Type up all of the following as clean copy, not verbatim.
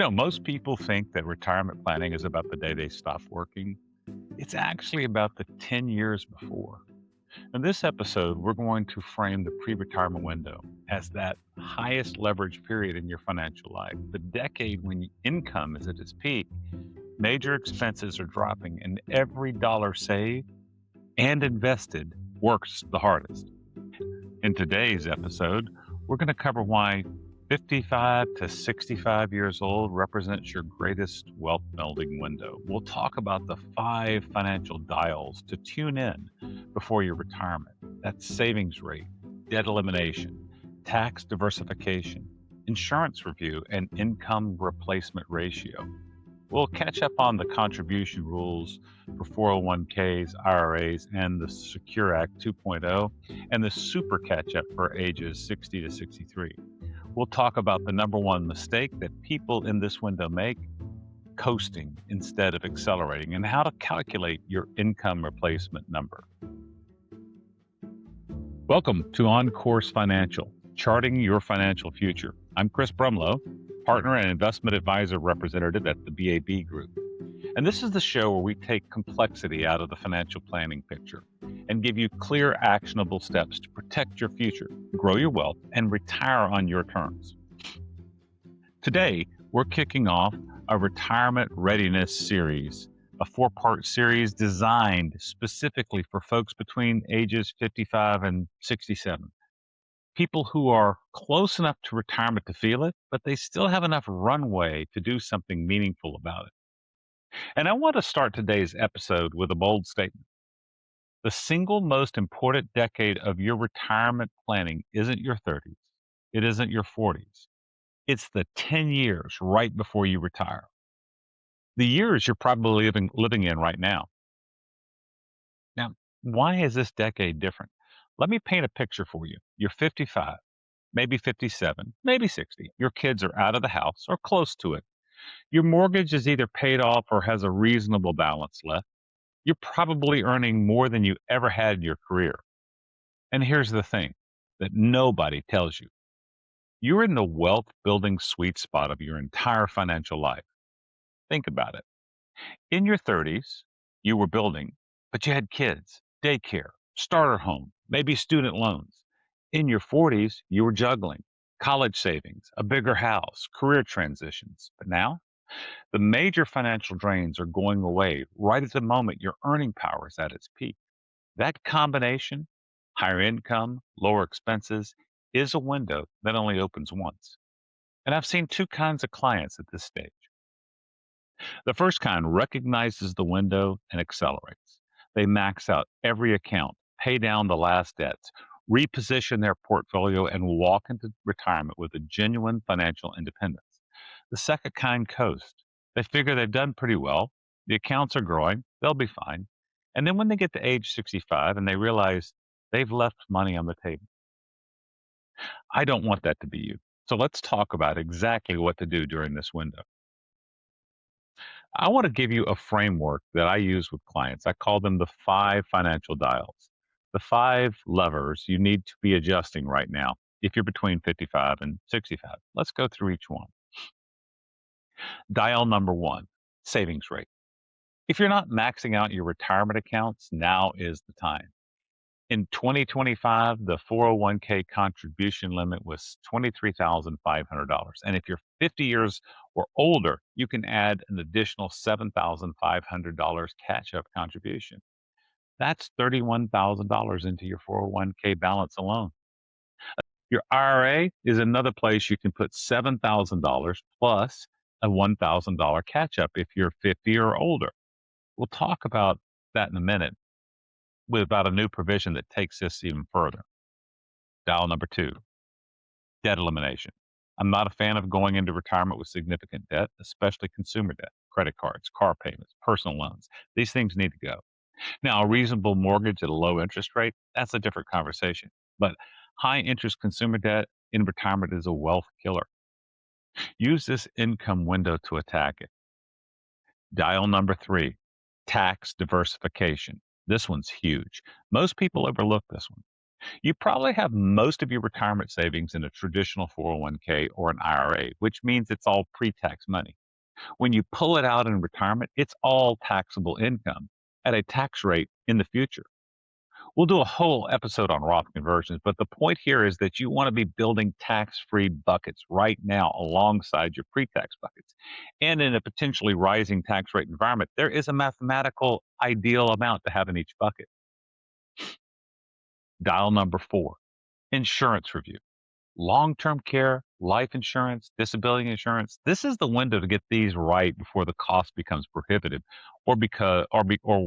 Most people think that retirement planning is about the day they stop working. It's actually about the 10 years before. In this episode, we're going to frame the pre retirement window as that highest leverage period in your financial life, the decade when income is at its peak, major expenses are dropping, and every dollar saved and invested works the hardest. In today's episode, we're going to cover why 55 to 65 years old represents your greatest wealth building window. We'll talk about the 5 financial dials to tune in before your retirement. That's savings rate, debt elimination, tax diversification, insurance review, and income replacement ratio. We'll catch up on the contribution rules for 401ks, IRAs, and the Secure Act 2.0, and the super catch up for ages 60 to 63. We'll talk about the number one mistake that people in this window make, coasting instead of accelerating, and how to calculate your income replacement number. Welcome to On Course Financial, charting your financial future. I'm Chris Brumlow, partner and investment advisor representative at the BAB Group. And this is the show where we take complexity out of the financial planning picture and give you clear, actionable steps to protect your future, grow your wealth, and retire on your terms. Today, we're kicking off a retirement readiness series, a 4-part series designed specifically for folks between ages 55 and 67. People who are close enough to retirement to feel it, but they still have enough runway to do something meaningful about it. And I want to start today's episode with a bold statement. The single most important decade of your retirement planning isn't your 30s. It isn't your 40s. It's the 10 years right before you retire. The years you're probably living in right now. Now, why is this decade different? Let me paint a picture for you. You're 55, maybe 57, maybe 60. Your kids are out of the house or close to it. Your mortgage is either paid off or has a reasonable balance left. You're probably earning more than you ever had in your career. And here's the thing that nobody tells you. You're in the wealth building sweet spot of your entire financial life. Think about it. In your 30s, you were building, but you had kids, daycare, starter home, maybe student loans. In your 40s, you were juggling college savings, a bigger house, career transitions. But now, the major financial drains are going away right at the moment your earning power is at its peak. That combination, higher income, lower expenses, is a window that only opens once. And I've seen 2 kinds of clients at this stage. The first kind recognizes the window and accelerates. They max out every account, pay down the last debts, reposition their portfolio, and walk into retirement with a genuine financial independence. The second kind coast. They figure they've done pretty well, the accounts are growing, they'll be fine. And then when they get to age 65 and they realize they've left money on the table. I don't want that to be you. So let's talk about exactly what to do during this window. I want to give you a framework that I use with clients. I call them the 5 financial dials, the 5 levers you need to be adjusting right now if you're between 55 and 65. Let's go through each one. Dial number 1, savings rate. If you're not maxing out your retirement accounts, now is the time. In 2025, the 401k contribution limit was $23,500. And if you're 50 years or older, you can add an additional $7,500 catch up contribution. That's $31,000 into your 401k balance alone. Your IRA is another place you can put $7,000 plus a $1,000 catch up if you're 50 or older. We'll talk about that in a minute about a new provision that takes this even further. Dial number 2, debt elimination. I'm not a fan of going into retirement with significant debt, especially consumer debt, credit cards, car payments, personal loans. These things need to go. Now, a reasonable mortgage at a low interest rate, that's a different conversation. But high interest consumer debt in retirement is a wealth killer. Use this income window to attack it. Dial number 3, tax diversification. This one's huge. Most people overlook this one. You probably have most of your retirement savings in a traditional 401k or an IRA, which means it's all pre tax money. When you pull it out in retirement, it's all taxable income at a tax rate in the future. We'll do a whole episode on Roth conversions, but the point here is that you want to be building tax free buckets right now alongside your pre tax buckets. And in a potentially rising tax rate environment, there is a mathematical ideal amount to have in each bucket. Dial number 4, insurance review. Long-term care, life insurance, disability insurance. This is the window to get these right before the cost becomes prohibitive or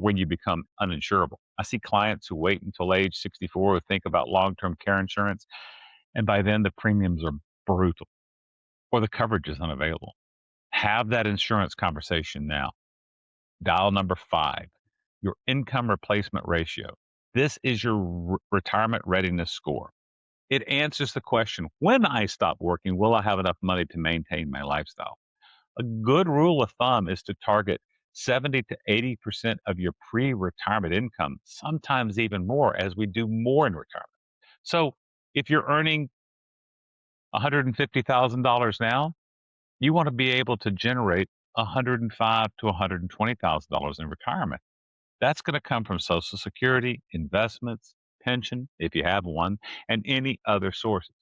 when you become uninsurable. I see clients who wait until age 64 who think about long-term care insurance, and by then the premiums are brutal or the coverage is unavailable. Have that insurance conversation now. Dial number 5, your income replacement ratio. This is your retirement readiness score. It answers the question, when I stop working, will I have enough money to maintain my lifestyle? A good rule of thumb is to target 70 to 80% of your pre retirement income, sometimes even more as we do more in retirement. So if you're earning $150,000 now, you want to be able to generate $105,000 to $120,000 in retirement. That's going to come from Social Security, investments, pension, if you have one, and any other sources.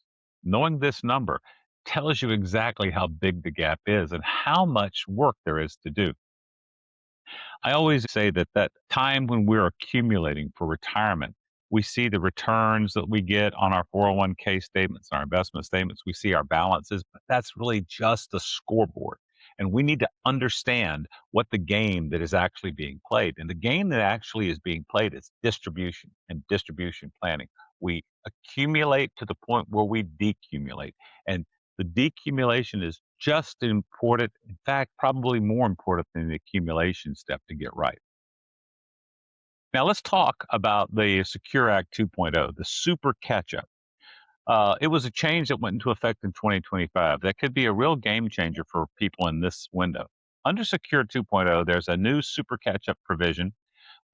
Knowing this number tells you exactly how big the gap is and how much work there is to do. I always say that that time when we're accumulating for retirement, we see the returns that we get on our 401k statements, our investment statements, we see our balances, but that's really just the scoreboard. And we need to understand what the game that is actually being played. And the game that actually is being played is distribution and distribution planning. We accumulate to the point where we decumulate. And the decumulation is just as important, in fact, probably more important than the accumulation step to get right. Now, let's talk about the Secure Act 2.0, the super catch up. It was a change that went into effect in 2025 that could be a real game changer for people in this window. Under Secure 2.0, there's a new super catch up provision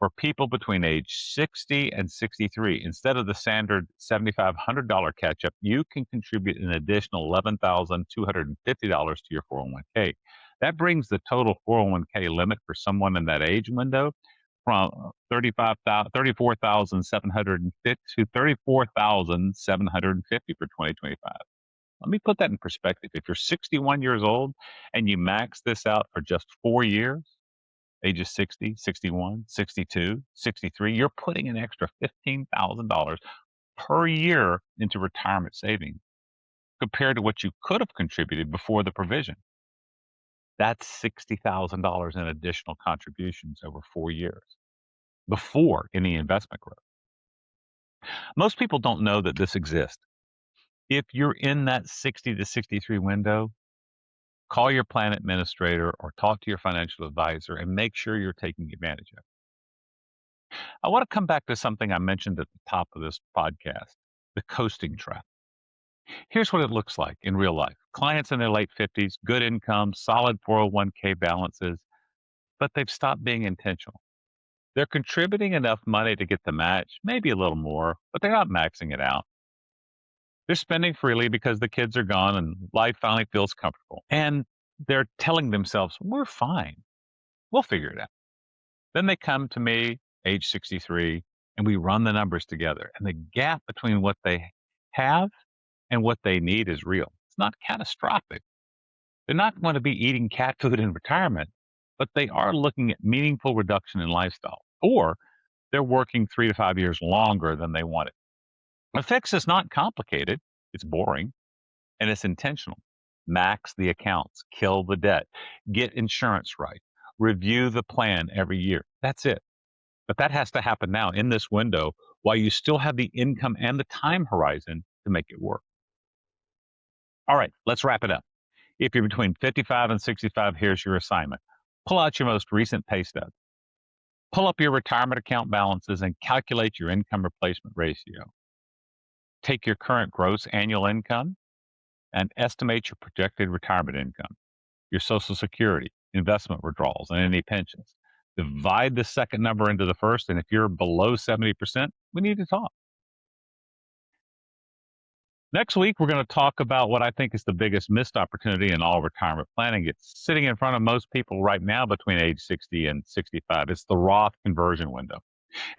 for people between age 60 and 63. Instead of the standard $7,500 catch up, you can contribute an additional $11,250 to your 401k. That brings the total 401k limit for someone in that age window from 34,750 to 34,750 for 2025. Let me put that in perspective. If you're 61 years old and you max this out for just 4 years, ages 60, 61, 62, 63, you're putting an extra $15,000 per year into retirement savings compared to what you could have contributed before the provision. That's $60,000 in additional contributions over 4 years before any investment growth. Most people don't know that this exists. If you're in that 60 to 63 window, call your plan administrator or talk to your financial advisor and make sure you're taking advantage of it. I want to come back to something I mentioned at the top of this podcast, the coasting trap. Here's what it looks like in real life. Clients in their late 50s, good income, solid 401k balances, but they've stopped being intentional. They're contributing enough money to get the match, maybe a little more, but they're not maxing it out. They're spending freely because the kids are gone and life finally feels comfortable. And they're telling themselves, we're fine. We'll figure it out. Then they come to me, age 63, and we run the numbers together. And the gap between what they have and what they need is real. It's not catastrophic. They're not going to be eating cat food in retirement, but they are looking at meaningful reduction in lifestyle, or they're working 3 to 5 years longer than they wanted. The fix is not complicated. It's boring and it's intentional. Max the accounts, kill the debt, get insurance right, review the plan every year. That's it. But that has to happen now in this window while you still have the income and the time horizon to make it work. All right, let's wrap it up. If you're between 55 and 65, here's your assignment. Pull out your most recent pay stub. Pull up your retirement account balances and calculate your income replacement ratio. Take your current gross annual income and estimate your projected retirement income, your Social Security, investment withdrawals, and any pensions. Divide the second number into the first, and if you're below 70%, we need to talk. Next week, we're going to talk about what I think is the biggest missed opportunity in all retirement planning. It's sitting in front of most people right now between age 60 and 65. It's the Roth conversion window,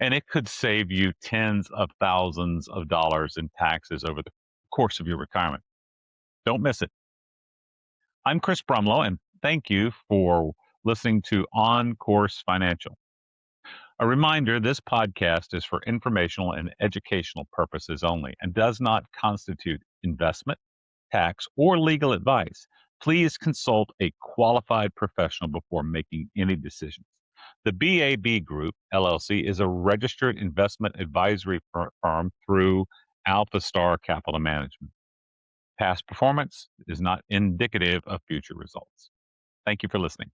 and it could save you tens of thousands of dollars in taxes over the course of your retirement. Don't miss it. I'm Chris Brumlow, and thank you for listening to On Course Financial. A reminder, this podcast is for informational and educational purposes only and does not constitute investment, tax, or legal advice. Please consult a qualified professional before making any decisions. The BAB Group, LLC, is a registered investment advisory firm through AlphaStar Capital Management. Past performance is not indicative of future results. Thank you for listening.